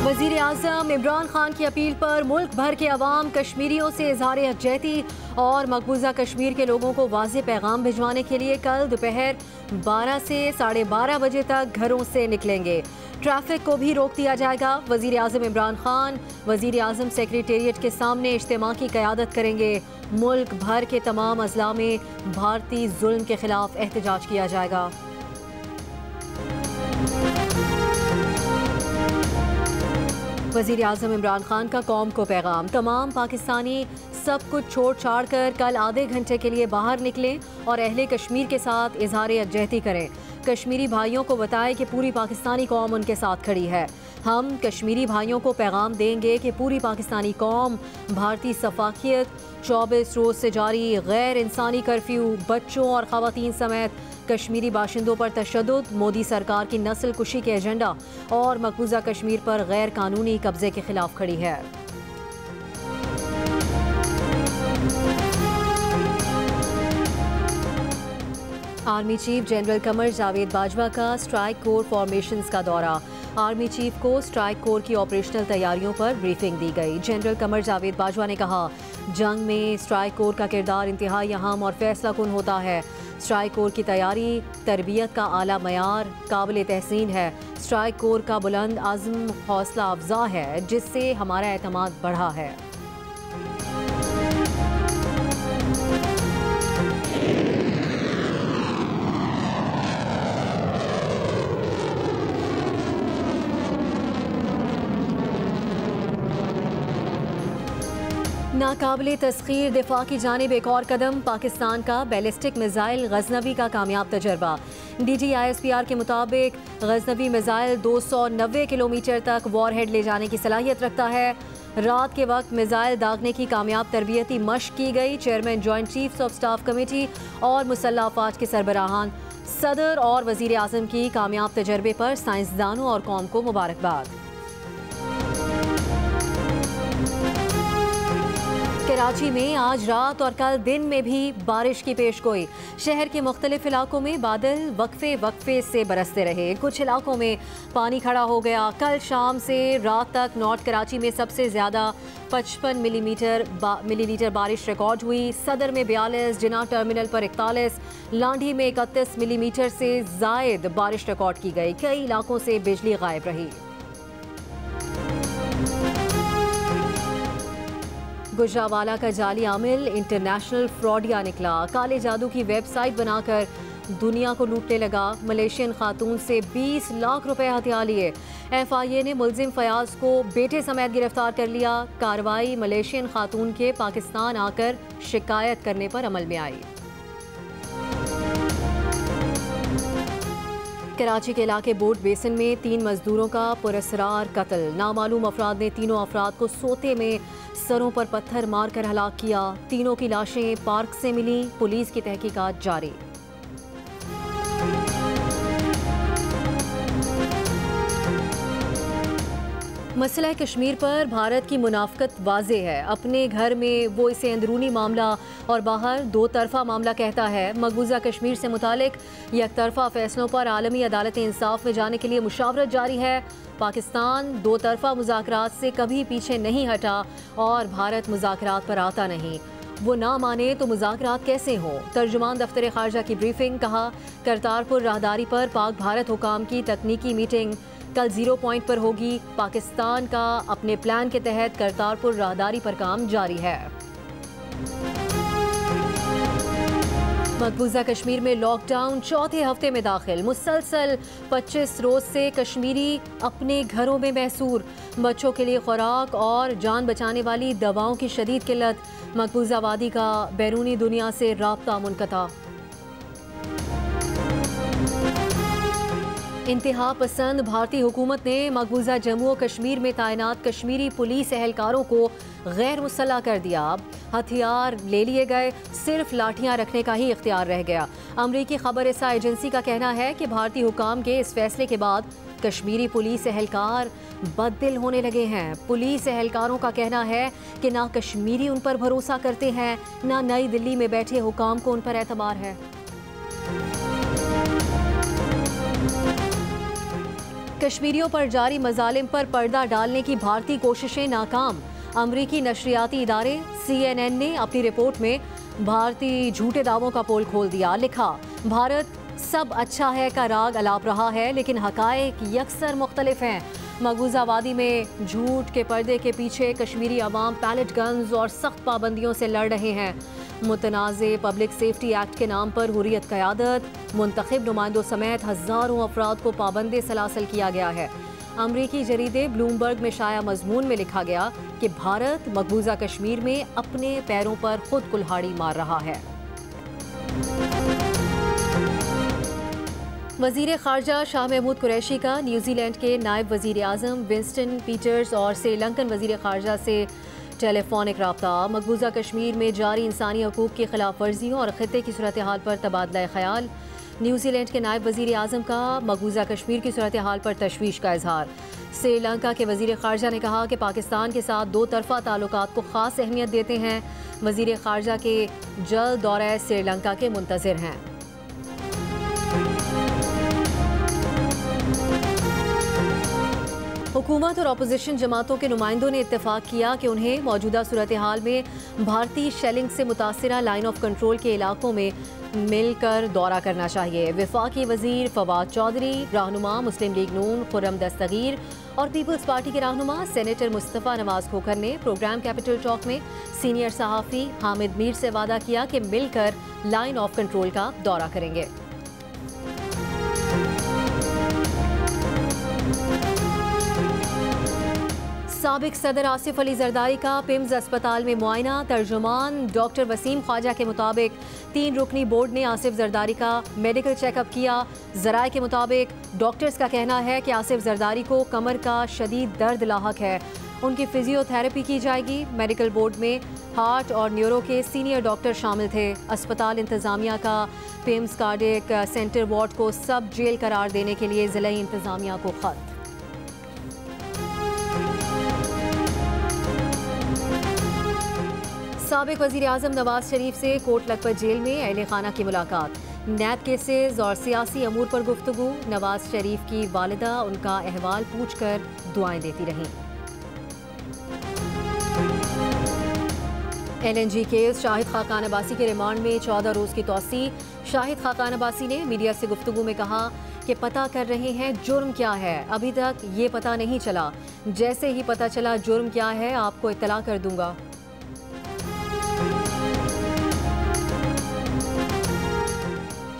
वज़ीर आज़म इमरान खान की अपील पर मुल्क भर के अवाम कश्मीरियों से इज़हार यकजहती और मकबूजा कश्मीर के लोगों को वाज़ेह पैगाम भिजवाने के लिए कल दोपहर 12 से 12:30 बजे तक घरों से निकलेंगे। ट्रैफिक को भी रोक दिया जाएगा। वज़ीर आज़म इमरान खान वज़ीर आज़म सेक्रेटेरिएट के सामने इज्तिमा की क़यादत करेंगे। मुल्क भर के तमाम अज़ला में भारतीय जुल्म के खिलाफ एहतजाज किया जाएगा। वज़ीर आज़म इमरान खान का कौम को पैगाम, तमाम पाकिस्तानी सब कुछ छोड़ छाड़ कर कल आधे घंटे के लिए बाहर निकलें और अहले कश्मीर के साथ इज़हार यकजहती करें। कश्मीरी भाइयों को बताएं कि पूरी पाकिस्तानी कौम उनके साथ खड़ी है। हम कश्मीरी भाइयों को पैगाम देंगे कि पूरी पाकिस्तानी कौम भारतीय सफाकियत, 24 रोज़ से जारी गैर इंसानी कर्फ्यू, बच्चों और ख़वातीन समेत कश्मीरी बाशिंदों पर तशद्दुद, मोदी सरकार की नस्ल कुशी के एजेंडा और मकबूजा कश्मीर पर गैर कानूनी कब्जे के खिलाफ खड़ी है। Army chief general Qamar Javed Bajwa का स्ट्राइक कोर फॉर्मेशंस का दौरा। आर्मी चीफ को स्ट्राइक कोर की ऑपरेशनल तैयारियों पर ब्रीफिंग दी गई। जनरल कमर जावेद बाजवा ने कहा, जंग में स्ट्राइक कोर का किरदार इंतहाई अहम और फैसला कुन होता है। स्ट्राइक कोर की तैयारी तरबियत का आला मयार काबिल तहसीन है। स्ट्राइक कोर का बुलंद आज़म हौसला अफजा है, जिससे हमारा एतमाद बढ़ा है। नाकाबिले तस्खीर दिफा की जानिब एक और कदम। पाकिस्तान का बैलिस्टिक मिसाइल गजनवी का कामयाब तजर्बा। DGISPR के मुताबिक गजनवी मिसाइल 290 किलोमीटर तक वॉरहेड ले जाने की सलाहियत रखता है। रात के वक्त मिसाइल दागने की कामयाब तरबियती मशक की गई। Chairman joint chiefs of staff committee और मुसल्लह अफवाज के सरबराहान, सदर और वजीर आज़म की कामयाब तजर्बे पर साइंसदानों और कौम को मुबारकबाद। कराची में आज रात और कल दिन में भी बारिश की पेशगोई। शहर के मुख्तलिफ इलाकों में बादल वक्फे से बरसते रहे। कुछ इलाकों में पानी खड़ा हो गया। कल शाम से रात तक नॉर्थ कराची में सबसे ज़्यादा 55 मिलीमीटर बारिश रिकॉर्ड हुई। सदर में 42, जिना टर्मिनल पर 41, लांढी में 31 मिलीमीटर से ज़ायद बारिश रिकॉर्ड की गई। कई इलाकों से बिजली गायब रही। गुजरावाला का जाली आमिल इंटरनेशनल फ्रॉडिया निकला। काले जादू की वेबसाइट बनाकर दुनिया को लूटने लगा। मलेशियन खातून से 20 लाख रुपए हथिया लिए। FIA ने मुलजिम फयाज को बेटे समेत गिरफ्तार कर लिया। कार्रवाई मलेशियन खातून के पाकिस्तान आकर शिकायत करने पर अमल में आई। कराची के इलाके बोट बेसिन में 3 मजदूरों का पुरअसरार कत्ल। नामालूम अफराद ने तीनों अफराद को सोते में सरों पर पत्थर मारकर हलाक किया। तीनों की लाशें पार्क से मिली। पुलिस की तहकीकात जारी। मसला कश्मीर पर भारत की मुनाफकत वाज़े है। अपने घर में वो इसे अंदरूनी मामला और बाहर दो तरफा मामला कहता है। मकबूजा कश्मीर से मुतालिक यकतरफा फैसलों पर आलमी अदालत इंसाफ में जाने के लिए मुशावरत जारी है। पाकिस्तान दो तरफा मुज़ाकरात से कभी पीछे नहीं हटा और भारत मुज़ाकरात पर आता नहीं। वो ना माने तो मुज़ाकरात कैसे हों। तर्जुमान दफ्तर खारजा की ब्रीफिंग। कहा, करतारपुर राहदारी पर पाक भारत हुकाम की तकनीकी मीटिंग कल 0 पॉइंट पर होगी। पाकिस्तान का अपने प्लान के तहत करतारपुर राहदारी पर काम जारी है। मकबूजा कश्मीर में लॉकडाउन चौथे हफ्ते में दाखिल। मुसलसल 25 रोज से कश्मीरी अपने घरों में महसूर। बच्चों के लिए खुराक और जान बचाने वाली दवाओं की शदीद किल्लत। मकबूजा वादी का बैरूनी दुनिया से राब्ता मुनक़ता। इंतहा पसंद भारतीय हुकूमत ने मकबूजा जम्मू और कश्मीर में तैनात कश्मीरी पुलिस एहलकारों को गैर मुसल्लह कर दिया। हथियार ले लिए गए, सिर्फ लाठियां रखने का ही इख्तियार रह गया। अमरीकी खबररसा एजेंसी का कहना है कि भारतीय हुकाम के इस फैसले के बाद कश्मीरी पुलिस एहलकार बददिल होने लगे हैं। पुलिस एहलकारों का कहना है कि ना कश्मीरी उन पर भरोसा करते हैं, ना नई दिल्ली में बैठे हुकाम को उन पर एतबार है। कश्मीरियों पर जारी मजालिम पर पर्दा डालने की भारतीय कोशिशें नाकाम। अमरीकी नशरियाती इदारे CNN ने अपनी रिपोर्ट में भारतीय झूठे दावों का पोल खोल दिया। लिखा, भारत सब अच्छा है का राग अलाप रहा है, लेकिन हकायक यकसर मुख्तलिफ हैं। मकबूजा वादी में झूठ के पर्दे के पीछे कश्मीरी अवाम पैलेट गन्स और सख्त पाबंदियों से लड़ रहे हैं। मुतनाज़े पब्लिक सेफ्टी एक्ट के नाम पर हुर्रियत क़यादत, मुंतखब नुमाइंदों समेत हज़ारों अफराद को पाबंदी सलासल किया गया है। अमरीकी जरीदे ब्लूमबर्ग में शाया मजमून में लिखा गया कि भारत मकबूजा कश्मीर में अपने पैरों पर खुद कुल्हाड़ी मार रहा है। वज़ीर ख़ारजा शाह महमूद कुरैशी का न्यूजीलैंड के नायब वज़ीर आज़म विंस्टन पीटर्स और श्रीलंकन वज़ीर ख़ारजा से टेलीफोनिक रब्ता। मकबूजा कश्मीर में जारी इंसानी हकूक़ की खिलाफ वर्जियों और ख़ित्ते की सूरत हाल पर तबादला ख़याल। न्यूजीलैंड के नायब वज़ीर आज़म का मकबूजा कश्मीर की सूरत हाल पर तशवीश का इजहार। श्रीलंका के वज़ीर ख़ारजा ने कहा कि पाकिस्तान के साथ दो तरफ़ा ताल्लुकात को ख़ास अहमियत देते हैं। वज़ीर ख़ारजा के जल्द दौरे श्रीलंका के मुंतज़िर हैं। हुकूमत और अपोजिशन जमातों के नुमाइंदों ने इत्तेफाक किया कि उन्हें मौजूदा सूरत हाल में भारतीय शेलिंग से मुतासिरा लाइन ऑफ कंट्रोल के इलाकों में मिलकर दौरा करना चाहिए। वफाकी वज़ीर फवाद चौधरी, रहनुमा मुस्लिम लीग नून खुर्रम दस्तगीर और पीपल्स पार्टी के रहनुमा सेनेटर मुस्तफ़ा नवाज खोखर ने प्रोग्राम कैपिटल चौक में सीनियर सहाफ़ी हामिद मीर से वादा किया कि मिलकर लाइन ऑफ कंट्रोल का दौरा करेंगे। साबिक सदर आसिफ अली जरदारी का पिम्स अस्पताल में मुआयना। तर्जुमान डॉक्टर वसीम ख्वाजा के मुताबिक 3 रुकनी बोर्ड ने आसिफ जरदारी का मेडिकल चेकअप किया। ज़राए के मुताबिक डॉक्टर्स का कहना है कि आसिफ जरदारी को कमर का शदीद दर्द लाहक है, उनकी फिजियोथेरेपी की जाएगी। मेडिकल बोर्ड में हार्ट और न्यूरो के सीनियर डॉक्टर शामिल थे। अस्पताल इंतज़ामिया का पिम्स कार्डियक सेंटर वार्ड को सब जेल करार देने के लिए ज़िला इंतज़ामिया को खत। साबिक वज़ीर आज़म नवाज शरीफ से कोट लखपत जेल में अहले खाना की मुलाकात। नैब केसेस और सियासी अमूर पर गुफ्तगू। नवाज शरीफ की वालिदा उनका अहवाल पूछकर दुआएं देती रहीं। LNG केस, शाहिद खाकान अब्बासी के रिमांड में 14 रोज़ की तौसी। शाहिद खाकान अब्बासी ने मीडिया से गुफ्तगू में कहा कि पता कर रहे हैं जुर्म क्या है, अभी तक ये पता नहीं चला, जैसे ही पता चला जुर्म क्या है आपको इत्तला कर दूंगा।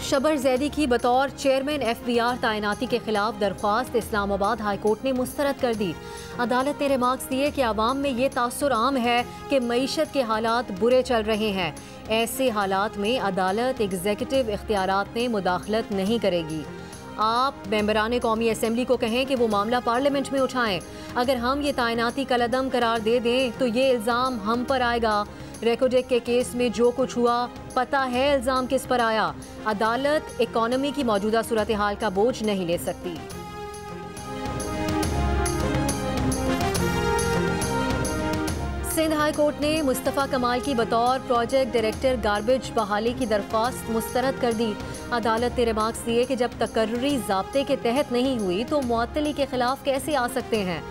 शबर जैदी की बतौर चेयरमैन FBR तैनाती के खिलाफ दरख्वास्त इस्लामाबाद हाई कोर्ट ने मुस्तरद कर दी। अदालत ने रिमार्क्स दिए कि आवाम में ये तासुर आम है कि मईशत के हालात बुरे चल रहे हैं। ऐसे हालात में अदालत एग्जीक्यूटिव इख्तियारात में मुदाखलत नहीं करेगी। आप मेंबरान कौमी असम्बली को कहें कि वो मामला पार्लियामेंट में उठाएं। अगर हम ये तैनाती कलअदम करार दे दें तो ये इल्ज़ाम हम पर आएगा। रेकोडेक के केस में जो कुछ हुआ पता है इल्ज़ाम किस पर आया। अदालत इकॉनमी की मौजूदा सूरत हाल का बोझ नहीं ले सकती। सिंध हाई कोर्ट ने मुस्तफ़ा कमाल की बतौर प्रोजेक्ट डायरेक्टर गार्बेज बहाली की दरख्वास्त मुस्तरद कर दी। अदालत ने रिमार्क्स दिए कि जब तकर्रुरी ज़ाब्ते के तहत नहीं हुई तो मुअत्तली के खिलाफ कैसे आ सकते हैं।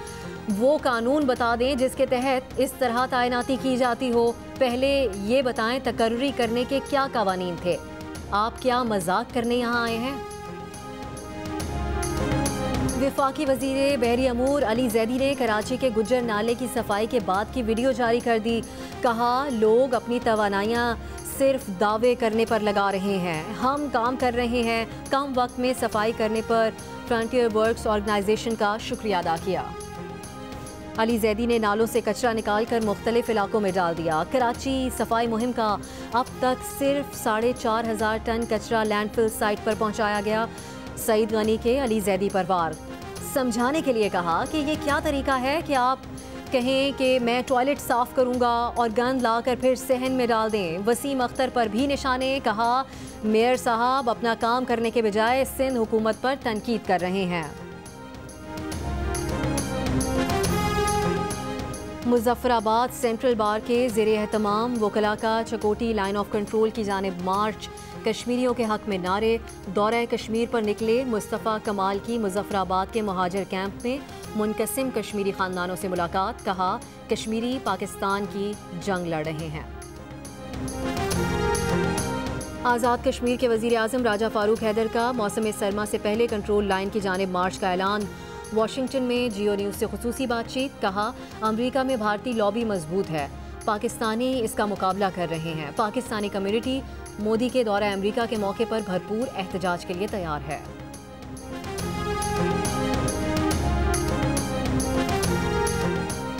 वो कानून बता दें जिसके तहत इस तरह तैनाती की जाती हो। पहले ये बताएं तकर्रुरी करने के क्या कवानीन थे। आप क्या मजाक करने यहाँ आए हैं? वफाकी वज़ीर बहरी अमूर अली जैदी ने कराची के गुज्जर नाले की सफाई के बाद की वीडियो जारी कर दी। कहा, लोग अपनी तवानाइयाँ सिर्फ दावे करने पर लगा रहे हैं, हम काम कर रहे हैं। कम वक्त में सफाई करने पर फ्रंटियर वर्क्स ऑर्गेनाइजेशन का शुक्रिया अदा किया। अली जैदी ने नालों से कचरा निकालकर मुख्तलिफ इलाकों में डाल दिया। कराची सफाई मुहिम का अब तक सिर्फ 4,500 टन कचरा लैंडफिल साइट पर पहुंचाया गया। सईद गनी के अली जैदी परवार समझाने के लिए कहा कि ये क्या तरीका है कि आप कहें कि मैं टॉयलेट साफ करूंगा और गंद लाकर फिर सहन में डाल दें। वसीम अख्तर पर भी निशाने। कहा, मेयर साहब अपना काम करने के बजाय सिंध हुकूमत पर तनकीद कर रहे हैं। मुजफ्फराबाद सेंट्रल बार के ज़ेरे एहतमाम वकला का चकोटी लाइन ऑफ कंट्रोल की जानिब मार्च कश्मीरियों के हक में नारे। दौरा कश्मीर पर निकले मुस्तफ़ा कमाल की मुजफ्फराबाद के महाजर कैंप में मुनकसिम कश्मीरी खानदानों से मुलाकात। कहा, कश्मीरी पाकिस्तान की जंग लड़ रहे हैं। आज़ाद कश्मीर के वज़ीर आज़म राजा फ़ारूक हैदर का मौसम सरमा से पहले कंट्रोल लाइन की जानिब मार्च का ऐलान। वाशिंगटन में जियो न्यूज़ से खुसूसी बातचीत। कहा, अमरीका में भारतीय लॉबी मजबूत है, पाकिस्तानी इसका मुकाबला कर रहे हैं। पाकिस्तानी कम्युनिटी मोदी के दौरा अमरीका के मौके पर भरपूर एहतजाज के लिए तैयार है।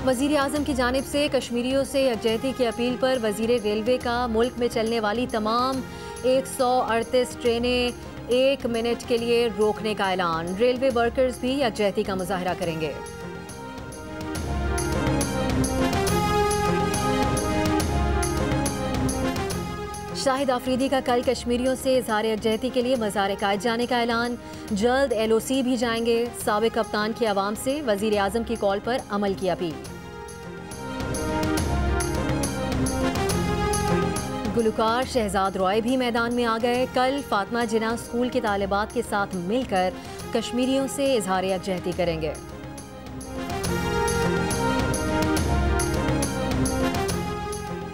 वज़ीर आज़म की जानिब से कश्मीरियों से यकजहती की अपील पर वज़ीर रेलवे का मुल्क में चलने वाली तमाम 138 ट्रेनें 1 मिनट के लिए रोकने का ऐलान। रेलवे वर्कर्स भी यकजहती का मुजाहरा करेंगे। शाहिद आफरीदी का कल कश्मीरियों से इज़हार यकजहती के लिए मज़ार कायद जाने का ऐलान। जल्द LOC भी जाएंगे। साबिक़ कप्तान की आवाम से वज़ीर आज़म की कॉल पर अमल की अपील। गुलकार शहजाद रॉय भी मैदान में आ गए। कल फातिमा जिन्ना स्कूल के तालिबात के साथ मिलकर कश्मीरियों से इज़हार यकजहती करेंगे।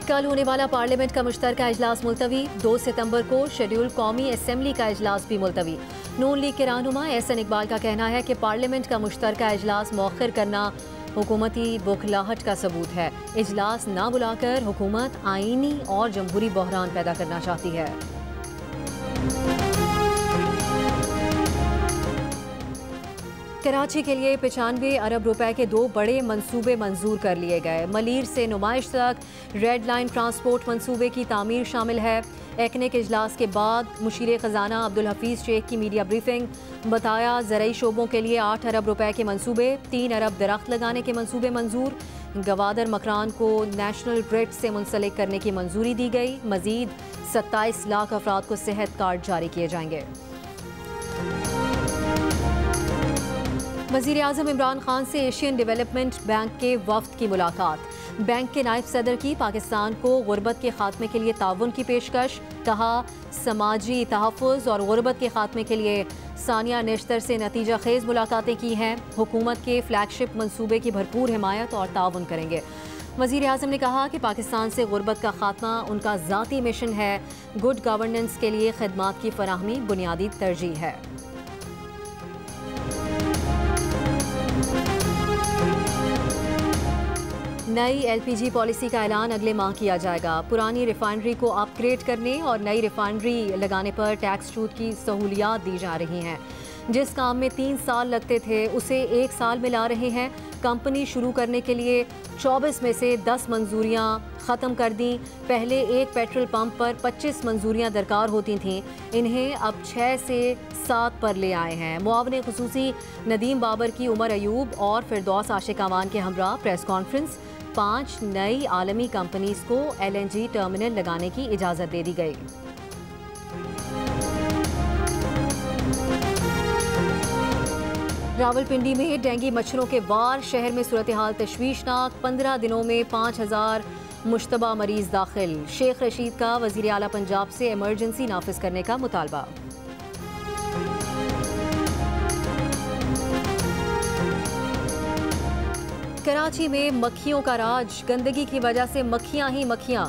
कल होने वाला पार्लियामेंट का मुश्तरका इजलास मुलतवी। 2 सितंबर को शेड्यूल कौमी असम्बली का इजलास भी मुलतवी। नून लीग के रहनुमा एहसन इकबाल का कहना है कि पार्लियामेंट का मुश्तरका इजलास मौखर करना हुकूमती बौखलाहट का सबूत है। इजलास ना बुलाकर हुकूमत आईनी और जमहूरी बहरान पैदा करना चाहती है। कराची के लिए 95 अरब रुपए के 2 बड़े मंसूबे मंजूर कर लिए गए। मलीर से नुमाइश तक रेड लाइन ट्रांसपोर्ट मंसूबे की तामीर शामिल है। एकनेक इजलास के बाद मुशीर ख़जाना अब्दुल हफीज़ शेख की मीडिया ब्रीफिंग। बताया, ज़रई शोबों के लिए 8 अरब रुपए के मंसूबे, 3 अरब दरख्त लगाने के मंसूबे मंजूर। गवादर मकरान को नेशनल ग्रिड से मुंसलिक करने की मंजूरी दी गई। मजीद 27 लाख अफराद को सेहत कार्ड जारी किए जाएंगे। वज़ीर आज़म इमरान खान से एशियन डेवलपमेंट बैंक के वफ़द की मुलाकात। बैंक के नायब सदर की पाकिस्तान को गुर्बत के खात्मे के लिए ताउन की पेशकश। कहा, समाजी तहफ़्फ़ुज़ और गुर्बत के खात्मे के लिए सानिया नेश्तर से नतीजा खेज़ मुलाकातें की हैं। हुकूमत के फ्लैगशिप मंसूबे की भरपूर हिमायत और ताउन करेंगे। वज़ीर आज़म ने कहा कि पाकिस्तान से गुर्बत का खात्मा उनका ज़ाती मिशन है। गुड गवर्नेंस के लिए खिदमात की फराहमी बुनियादी तरजीह है। नई LPG पॉलिसी का ऐलान अगले माह किया जाएगा। पुरानी रिफाइनरी को अपग्रेड करने और नई रिफाइनरी लगाने पर टैक्स छूट की सहूलियात दी जा रही हैं। जिस काम में 3 साल लगते थे उसे 1 साल में ला रहे हैं। कंपनी शुरू करने के लिए 24 में से 10 मंजूरियां ख़त्म कर दी। पहले एक पेट्रोल पंप पर 25 मंजूरियां दरकार होती थीं, इन्हें अब 6 से 7 पर ले आए हैं। मुआवने खुसूसी नदीम बाबर की उमर अयूब और फिरदौस आशिक अमान के हमरा प्रेस कॉन्फ्रेंस। 5 नई आलमी कंपनीज को LNG टर्मिनल लगाने की इजाज़त दे दी गई। रावलपिंडी में डेंगू मच्छरों के वार। शहर में सूरत हाल तशवीशनाक। 15 दिनों में 5000 मुश्तबा मरीज दाखिल। शेख रशीद का वज़ीर आला पंजाब से इमरजेंसी नाफिज करने का मुतालबा। कराची में मक्खियों का राज। गंदगी की वजह से मक्खियां ही मक्खियां।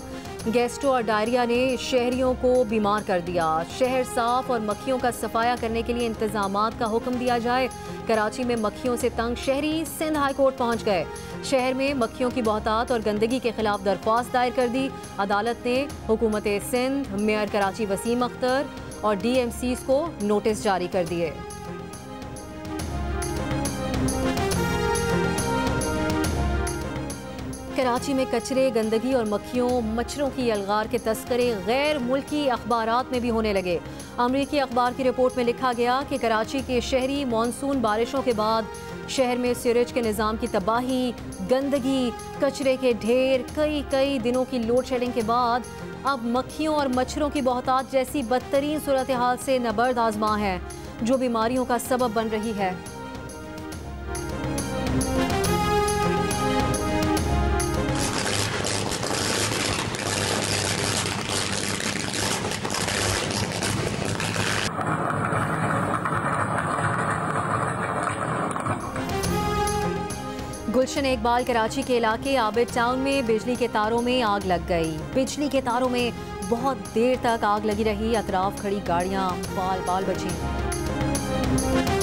गैस्ट्रो और डायरिया ने शहरियों को बीमार कर दिया। शहर साफ और मक्खियों का सफाया करने के लिए इंतजामात का हुक्म दिया जाए। कराची में मक्खियों से तंग शहरी सिंध हाई कोर्ट पहुंच गए। शहर में मक्खियों की बहुतात और गंदगी के खिलाफ दरख्वास्त दायर कर दी। अदालत ने हुकूमत सिंध, मेयर कराची वसीम अख्तर और DMCs को नोटिस जारी कर दिए। कराची में कचरे, गंदगी और मक्खियों मच्छरों की अलगार के तस्करे गैर मुल्की अखबारात में भी होने लगे। अमरीकी अखबार की रिपोर्ट में लिखा गया कि कराची के शहरी मानसून बारिशों के बाद शहर में सीवरेज के निज़ाम की तबाही, गंदगी, कचरे के ढेर, कई दिनों की लोड शेडिंग के बाद अब मक्खियों और मच्छरों की बहुतात जैसी बदतरीन सूरत हाल से नबर्द आजमा है, जो बीमारियों का सबब बन रही है। गुलशन इकबाल कराची के इलाके आबिद टाउन में बिजली के तारों में आग लग गई। बिजली के तारों में बहुत देर तक आग लगी रही। अतराफ खड़ी गाड़ियां बाल बाल बची।